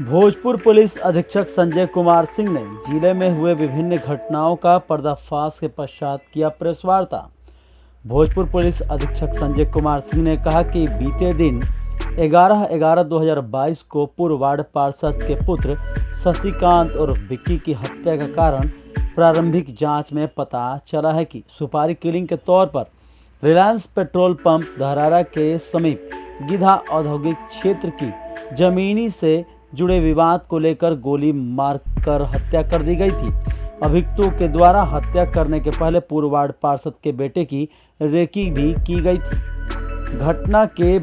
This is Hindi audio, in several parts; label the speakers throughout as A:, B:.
A: भोजपुर पुलिस अधीक्षक संजय कुमार सिंह ने जिले में हुए विभिन्न घटनाओं का पर्दाफाश के पश्चात किया प्रेस वार्ता। भोजपुर पुलिस अधीक्षक संजय कुमार सिंह ने कहा कि बीते दिन 11/11/2022 को पूर्व वार्ड पार्षद के पुत्र शशिकांत और विक्की की हत्या का कारण प्रारंभिक जांच में पता चला है कि सुपारी किलिंग के तौर पर रिलायंस पेट्रोल पंप धरारा के समीप गिधा औद्योगिक क्षेत्र की जमीनी से जुड़े विवाद को लेकर गोली मारकर हत्या कर दी गई थी। अभियुक्तों के द्वारा हत्या करने के पहले पूर्व वार्ड पार्षद के बेटे की रेकी भी की गई थी। घटना के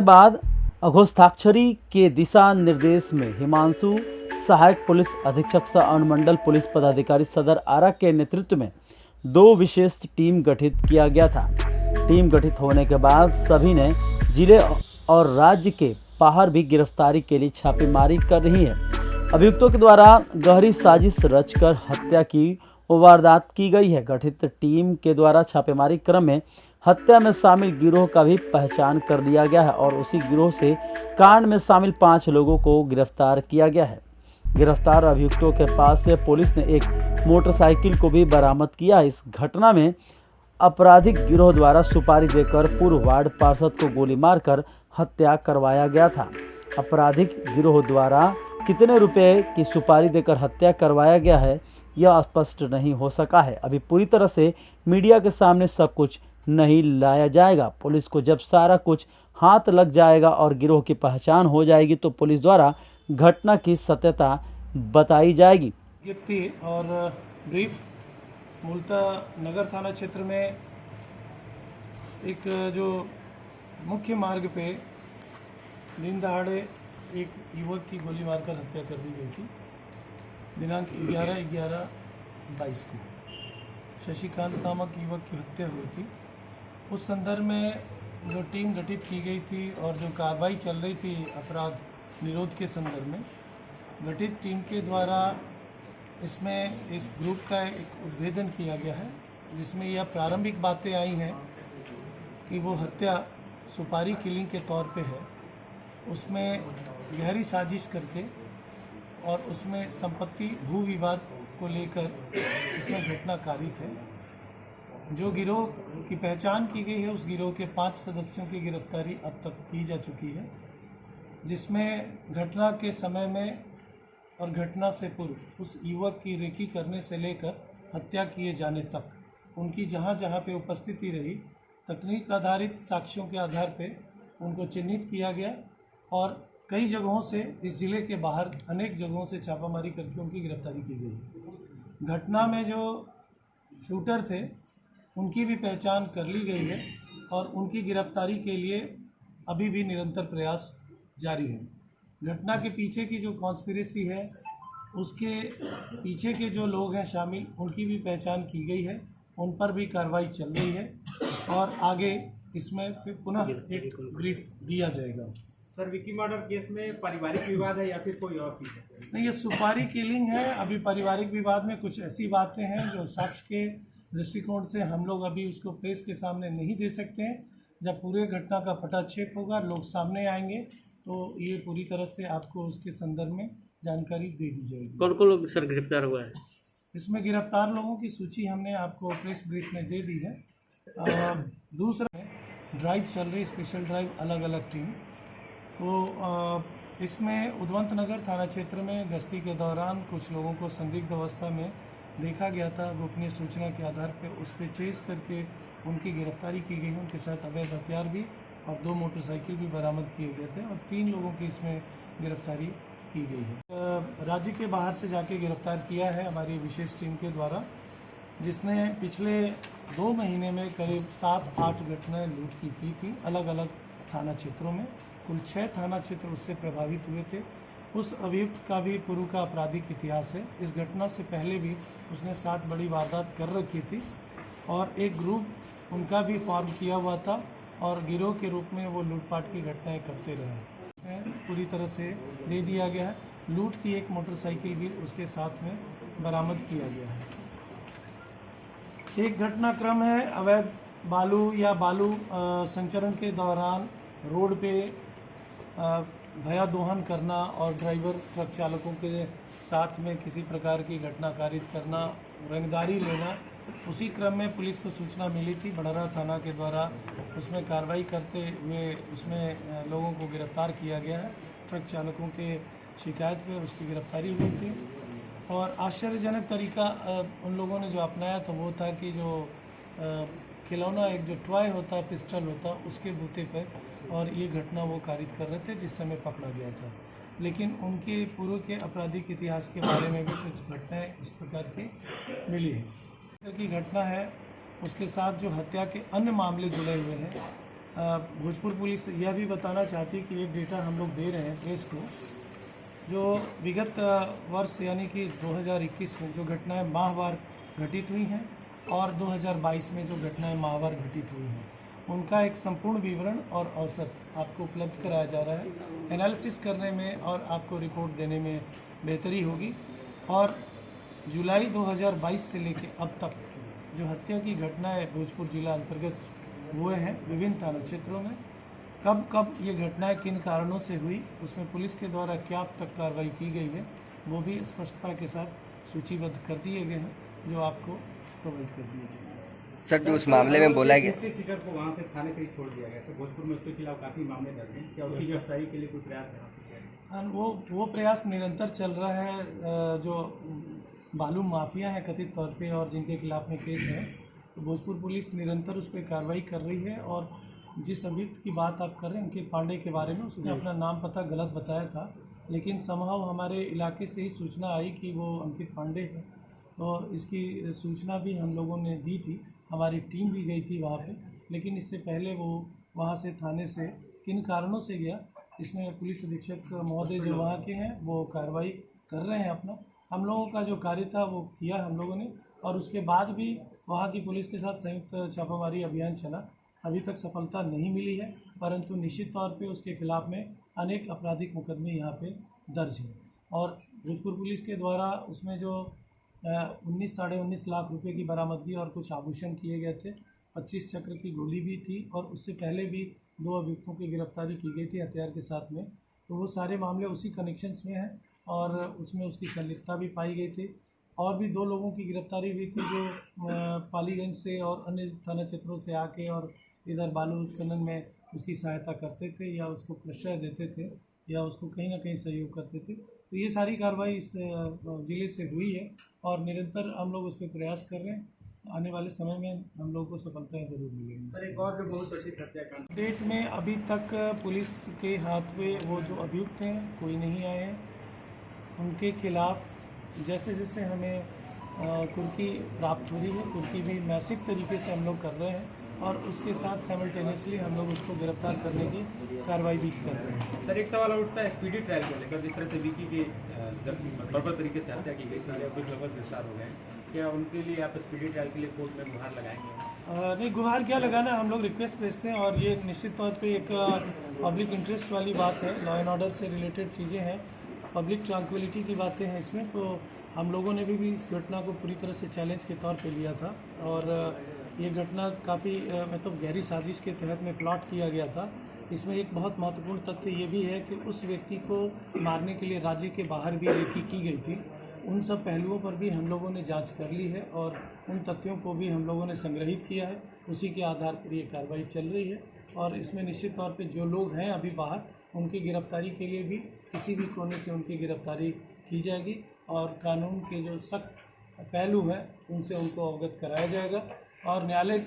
A: बाद अघोषाक्षरी के दिशा निर्देश में हिमांशु सहायक पुलिस अधीक्षक सह अनुमंडल पुलिस पदाधिकारी सदर आरा के नेतृत्व में 2 विशेष टीम गठित किया गया था। टीम गठित होने के बाद सभी ने जिले और राज्य के बाहर भी गिरफ्तारी के लिए छापेमारी कर रही है। अभियुक्तों के द्वारा गहरी साजिश रचकर हत्या की वारदात की गई है। गठित टीम के द्वारा छापेमारी क्रम में हत्या में शामिल गिरोह का भी पहचान कर लिया गया है और उसी गिरोह से कांड में शामिल 5 लोगों को गिरफ्तार किया गया है। गिरफ्तार अभियुक्तों के पास से पुलिस ने एक मोटरसाइकिल को भी बरामद किया। इस घटना में आपराधिक गिरोह द्वारा सुपारी देकर पूर्व वार्ड पार्षद को गोली मारकर हत्या करवाया गया था। आपराधिक गिरोह द्वारा कितने रुपए की सुपारी देकर हत्या करवाया गया है यह स्पष्ट नहीं हो सका है। अभी पूरी तरह से मीडिया के सामने सब कुछ नहीं लाया जाएगा। पुलिस को जब सारा कुछ हाथ लग जाएगा और गिरोह की पहचान हो जाएगी तो पुलिस द्वारा घटना की सत्यता बताई जाएगी।
B: विज्ञप्ति और ब्रीफ मूलतः नगर थाना क्षेत्र में एक जो मुख्य मार्ग पे दिन दहाड़े एक युवक की गोली मारकर हत्या कर दी गई थी। दिनांक 11/11/22 को शशिकांत नामक युवक की हत्या हुई थी। उस संदर्भ में जो टीम गठित की गई थी और जो कार्रवाई चल रही थी अपराध निरोध के संदर्भ में, गठित टीम के द्वारा इसमें इस ग्रुप का एक उद्भेदन किया गया है, जिसमें यह प्रारंभिक बातें आई हैं कि वो हत्या सुपारी किलिंग के तौर पे है। उसमें गहरी साजिश करके और उसमें संपत्ति भू विवाद को लेकर उसमें घटना कारित है। जो गिरोह की पहचान की गई है उस गिरोह के 5 सदस्यों की गिरफ्तारी अब तक की जा चुकी है, जिसमें घटना के समय में और घटना से पूर्व उस युवक की रेकी करने से लेकर हत्या किए जाने तक उनकी जहां जहां पे उपस्थिति रही, तकनीक आधारित साक्ष्यों के आधार पे उनको चिन्हित किया गया और कई जगहों से इस ज़िले के बाहर अनेक जगहों से छापामारी करके उनकी गिरफ्तारी की गई। घटना में जो शूटर थे उनकी भी पहचान कर ली गई है और उनकी गिरफ्तारी के लिए अभी भी निरंतर प्रयास जारी है। घटना के पीछे की जो कॉन्स्पिरेसी है, उसके पीछे के जो लोग हैं शामिल, उनकी भी पहचान की गई है, उन पर भी कार्रवाई चल रही है और आगे इसमें फिर पुनः एक ब्रीफ दिया जाएगा।
C: सर, विक्की मर्डर केस में पारिवारिक विवाद है या फिर कोई और चीज़?
B: नहीं, ये सुपारी किलिंग है। अभी पारिवारिक विवाद में कुछ ऐसी बातें हैं जो साक्ष्य के दृष्टिकोण से हम लोग अभी उसको प्रेस के सामने नहीं दे सकते हैं। जब पूरे घटना का पटाक्षेप होगा, लोग सामने आएंगे तो ये पूरी तरह से आपको उसके संदर्भ में जानकारी दे दी जाएगी।
C: कौन कौन लोग सर गिरफ्तार हुआ है?
B: इसमें गिरफ्तार लोगों की सूची हमने आपको प्रेस ब्रीफ में दे दी है। दूसरा ड्राइव चल रही, स्पेशल ड्राइव, अलग अलग टीम। तो इसमें उद्वंत नगर थाना क्षेत्र में गश्ती के दौरान कुछ लोगों को संदिग्ध अवस्था में देखा गया था। गोपनीय सूचना के आधार पर उस पर चेस करके उनकी गिरफ्तारी की गई। उनके साथ अवैध हथियार भी और 2 मोटरसाइकिल भी बरामद किए गए थे और 3 लोगों की इसमें गिरफ्तारी की गई है। राज्य के बाहर से जाके गिरफ्तार किया है हमारी विशेष टीम के द्वारा, जिसने पिछले 2 महीने में करीब 7-8 घटनाएं लूट की थी अलग अलग थाना क्षेत्रों में। कुल 6 थाना क्षेत्र उससे प्रभावित हुए थे। उस अभियुक्त का भी पूर्व का आपराधिक इतिहास है। इस घटना से पहले भी उसने 7 बड़ी वारदात कर रखी थी और एक ग्रुप उनका भी फॉर्म किया हुआ था और गिरोह के रूप में वो लूटपाट की घटनाएं करते रहे। पूरी तरह से दे दिया गया है। लूट की एक मोटरसाइकिल भी उसके साथ में बरामद किया गया है। एक घटनाक्रम है अवैध बालू संचरण के दौरान रोड पे भया दोहन करना और ड्राइवर ट्रक चालकों के साथ में किसी प्रकार की घटना कारित करना, रंगदारी लेना, उसी क्रम में पुलिस को सूचना मिली थी बड़हरा थाना के द्वारा। उसमें कार्रवाई करते हुए उसमें लोगों को गिरफ्तार किया गया है। ट्रक चालकों के शिकायत पे उसकी गिरफ्तारी हुई थी और आश्चर्यजनक तरीका उन लोगों ने जो अपनाया तो वो था कि जो खिलौना एक जो टॉय होता है, पिस्टल होता, उसके बूते पर, और ये घटना वो कारित कर रहे थे जिस समय पकड़ा गया था। लेकिन उनके पूर्व के आपराधिक इतिहास के बारे में भी कुछ घटनाएं इस प्रकार की मिली है। की घटना है उसके साथ जो हत्या के अन्य मामले जुड़े हुए हैं। भोजपुर पुलिस यह भी बताना चाहती है कि एक डेटा हम लोग दे रहे हैं प्रेस को, जो विगत वर्ष यानी कि 2021 में जो घटनाएं माहवार घटित हुई हैं और 2022 में जो घटनाएं माहवार घटित हुई हैं, उनका एक संपूर्ण विवरण और औसत आपको उपलब्ध कराया जा रहा है। एनालिसिस करने में और आपको रिपोर्ट देने में बेहतरी होगी। और जुलाई 2022 से लेकर अब तक जो हत्या की घटनाएं भोजपुर जिला अंतर्गत हुए हैं विभिन्न थाना क्षेत्रों में, कब कब ये घटनाएं किन कारणों से हुई, उसमें पुलिस के द्वारा क्या अब तक कार्रवाई की गई है, वो भी स्पष्टता के साथ सूचीबद्ध कर दिए गए हैं, जो आपको प्रोवाइड कर दिए जाएंगे।
D: सर, जो उस मामले में बोला गया,
C: दूसरे शिकार को वहां से थाने से ही छोड़ दिया गया, तो भोजपुर में उसके खिलाफ काफी मामले दर्ज हैं, क्या उसकी गिरफ्तारी के लिए कोई प्रयास है?
B: वो प्रयास निरंतर चल रहा है। जो बालू माफिया है कथित तौर पे और जिनके खिलाफ में केस है, तो भोजपुर पुलिस निरंतर उस पर कार्रवाई कर रही है। और जिस अभियुक्त की बात आप कर रहे हैं अंकित पांडे के बारे में, उसने अपना नाम पता गलत बताया था, लेकिन समहाउ हमारे इलाके से ही सूचना आई कि वो अंकित पांडे है, तो इसकी सूचना भी हम लोगों ने दी थी। हमारी टीम भी गई थी वहाँ पे, लेकिन इससे पहले वो वहाँ से थाने से किन कारणों से गया, इसमें पुलिस अधीक्षक महोदय जो वहाँ के हैं वो कार्रवाई कर रहे हैं अपना। हम लोगों का जो कार्य था वो किया हम लोगों ने, और उसके बाद भी वहाँ की पुलिस के साथ संयुक्त छापामारी अभियान चला। अभी तक सफलता नहीं मिली है, परंतु निश्चित तौर पे उसके खिलाफ में अनेक आपराधिक मुकदमे यहाँ पे दर्ज हैं। और भोजपुर पुलिस के द्वारा उसमें जो 19 साढ़े 19 लाख रुपए की बरामदगी और कुछ आभूषण किए गए थे, 25 चक्र की गोली भी थी, और उससे पहले भी 2 अभियुक्तों की गिरफ्तारी की गई थी हथियार के साथ में। तो वो सारे मामले उसी कनेक्शंस में हैं और उसमें उसकी संलिप्तता भी पाई गई थी। और भी 2 लोगों की गिरफ्तारी हुई थी जो पालीगंज से और अन्य थाना क्षेत्रों से आके और इधर बालू उत्खनन में उसकी सहायता करते थे या उसको प्रश्रय देते थे या उसको कहीं ना कहीं सहयोग करते थे। तो ये सारी कार्रवाई इस ज़िले से हुई है और निरंतर हम लोग उस पर प्रयास कर रहे हैं। आने वाले समय में हम लोग को सफलताएं ज़रूर मिलेंगी।
C: एक और जो बहुत बड़ी हत्याकांड
B: डेट में अभी तक पुलिस के हाथ में वो जो अभियुक्त हैं कोई नहीं आए हैं। उनके खिलाफ जैसे जैसे हमें कुर्की प्राप्त हो रही है, कुर्की भी मैसिव तरीके से हम लोग कर रहे हैं और उसके साथ साइमल्टेनियसली हम लोग उसको गिरफ्तार करने की कार्रवाई भी कर रहे हैं।
C: सर, एक सवाल उठता है स्पीडी ट्रायल को लेकर, जिस तरह से विकी की बर्बर तरीके से हत्या की गई, सारे कुछ लोग गिरफ्तार हो गए, क्या उनके लिए आप स्पीडी ट्रायल के लिए कोर्ट में गुहार लगाएंगे?
B: नहीं, गुहार क्या लगाना, हम लोग रिक्वेस्ट भेजते हैं और ये निश्चित तौर पे एक पब्लिक इंटरेस्ट वाली बात है, लॉ एंड ऑर्डर से रिलेटेड चीज़ें हैं, पब्लिक ट्रांक्विलिटी की बातें हैं इसमें। तो हम लोगों ने भी इस घटना को पूरी तरह से चैलेंज के तौर पे लिया था और ये घटना काफ़ी मतलब गहरी साजिश के तहत में प्लॉट किया गया था। इसमें एक बहुत महत्वपूर्ण तथ्य ये भी है कि उस व्यक्ति को मारने के लिए राज्य के बाहर भी रेकी की गई थी। उन सब पहलुओं पर भी हम लोगों ने जांच कर ली है और उन तथ्यों को भी हम लोगों ने संग्रहित किया है। उसी के आधार पर ये कार्रवाई चल रही है और इसमें निश्चित तौर पे जो लोग हैं अभी बाहर, उनकी गिरफ्तारी के लिए भी किसी भी कोने से उनकी गिरफ्तारी की जाएगी और कानून के जो सख्त पहलू हैं उनसे उनको अवगत कराया जाएगा और न्यायालय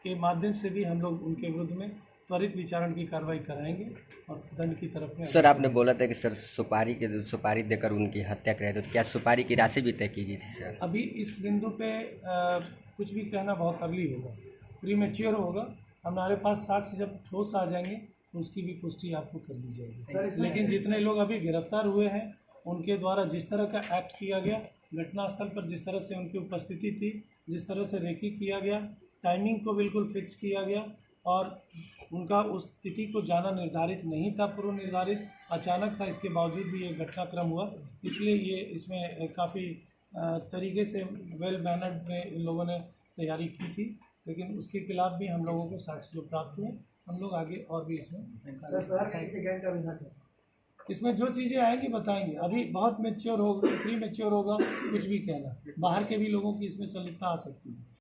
B: के माध्यम से भी हम लोग उनके विरुद्ध में त्वरित विचारण की कार्रवाई कराएंगे और दंड की तरफ में।
D: सर, आपने बोला था कि सर सुपारी देकर उनकी हत्या कराई, तो क्या सुपारी की राशि भी तय की गई थी? सर,
B: अभी इस बिंदु पे कुछ भी कहना बहुत अर्ली होगा, प्रीमेच्योर होगा। हमारे पास साक्ष्य जब ठोस आ जाएंगे तो उसकी भी पुष्टि आपको कर दी जाएगी। लेकिन जितने लोग अभी गिरफ्तार हुए हैं उनके द्वारा जिस तरह का एक्ट किया गया, घटनास्थल पर जिस तरह से उनकी उपस्थिति थी, जिस तरह से रेकी किया गया, टाइमिंग को बिल्कुल फिक्स किया गया और उनका उस तिथि को जाना निर्धारित नहीं था, पूर्व निर्धारित, अचानक था, इसके बावजूद भी ये घटनाक्रम हुआ। इसलिए ये इसमें काफ़ी तरीके से वेल मैनर्ड में इन लोगों ने तैयारी की थी। लेकिन उसके खिलाफ भी हम लोगों को साक्ष्य जो प्राप्त हुए, हम लोग आगे और भी इसमें इसमें जो चीज़ें आएंगी बताएंगे। अभी बहुत मैच्योर होगा, प्री मैच्योर होगा कुछ भी कहना। बाहर के भी लोगों की इसमें संलिप्तता आ सकती है।